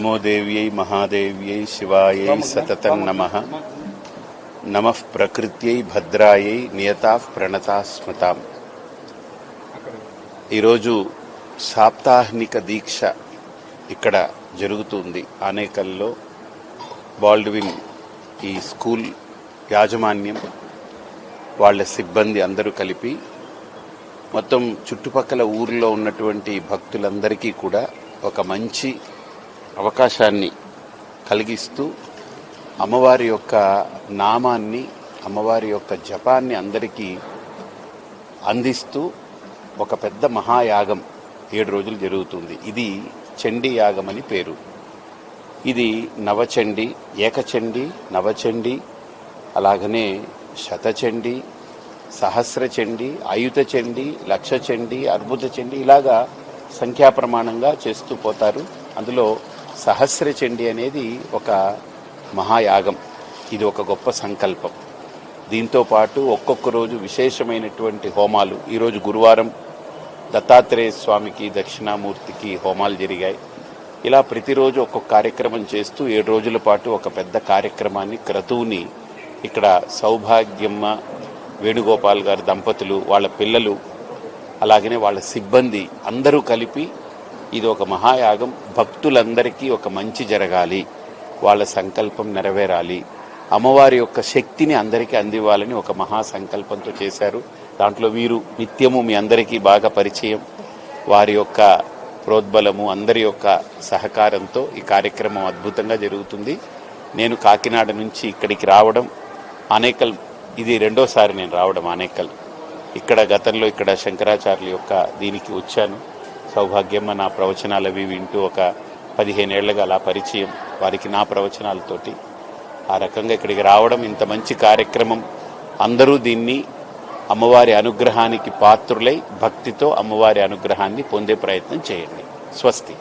నమో దేవ్యై మహాదేవ్యై శివాయై సతతం నమః. నమః ప్రకృత్యై భద్రాయై నియతాః ప్రణతా స్మృతాం. ఈరోజు సాప్తాహిక దీక్ష ఇక్కడ జరుగుతుంది ఆనేకల్లో. బాల్డ్విన్ ఈ స్కూల్ యాజమాన్యం వాళ్ళ సిబ్బంది అందరూ కలిపి మొత్తం చుట్టుపక్కల ఊర్లో ఉన్నటువంటి భక్తులందరికీ కూడా ఒక మంచి అవకాశాన్ని కలిగిస్తూ అమ్మవారి యొక్క నామాన్ని, అమ్మవారి యొక్క జపాన్ని అందరికీ అందిస్తూ ఒక పెద్ద మహాయాగం 7 రోజులు జరుగుతుంది. ఇది చండీ యాగం అని పేరు. ఇది నవచండి, ఏకచండి, నవచండి, అలాగనే శతచండి, సహస్రచండి, ఆయుధచండి, లక్షచండి, అర్బుదచండి, ఇలాగా సంఖ్యాప్రమాణంగా చేస్తూ పోతారు. అందులో సహస్రచండి అనేది ఒక మహాయాగం. ఇది ఒక గొప్ప సంకల్పం. దీంతో పాటు ఒక్కొక్క రోజు విశేషమైనటువంటి హోమాలు. ఈరోజు గురువారం దత్తాత్రేయ స్వామికి, దక్షిణామూర్తికి హోమాలు జరిగాయి. ఇలా ప్రతిరోజు ఒక్కొక్క కార్యక్రమం చేస్తూ 7 రోజుల పాటు ఒక పెద్ద కార్యక్రమాన్ని, క్రతువుని ఇక్కడ సౌభాగ్యమ్మ, వేణుగోపాల్ గారు దంపతులు, వాళ్ళ పిల్లలు, అలాగనే వాళ్ళ సిబ్బంది అందరూ కలిపి ఇది ఒక మహాయాగం. భక్తులందరికీ ఒక మంచి జరగాలి, వాళ్ళ సంకల్పం నెరవేరాలి, అమ్మవారి యొక్క శక్తిని అందరికీ అందివ్వాలని ఒక మహా సంకల్పంతో చేశారు. దాంట్లో వీరు నిత్యము మీ అందరికీ బాగా పరిచయం. వారి యొక్క ప్రోద్బలము, అందరి యొక్క సహకారంతో ఈ కార్యక్రమం అద్భుతంగా జరుగుతుంది. నేను కాకినాడ నుంచి ఇక్కడికి రావడం, ఆనేకల్ ఇది 2వసారి నేను రావడం. ఆనేకల్ ఇక్కడ గతంలో ఇక్కడ శంకరాచార్యుల యొక్క దీనికి వచ్చాను. సౌభాగ్యమ్మ నా ప్రవచనాలు అవి వింటూ ఒక 15 ఏళ్లుగా అలా పరిచయం వారికి నా ప్రవచనాలతోటి. ఆ రకంగా ఇక్కడికి రావడం, ఇంత మంచి కార్యక్రమం, అందరూ దీన్ని అమ్మవారి అనుగ్రహానికి పాత్రులై భక్తితో అమ్మవారి అనుగ్రహాన్ని పొందే ప్రయత్నం చేయండి. స్వస్తి.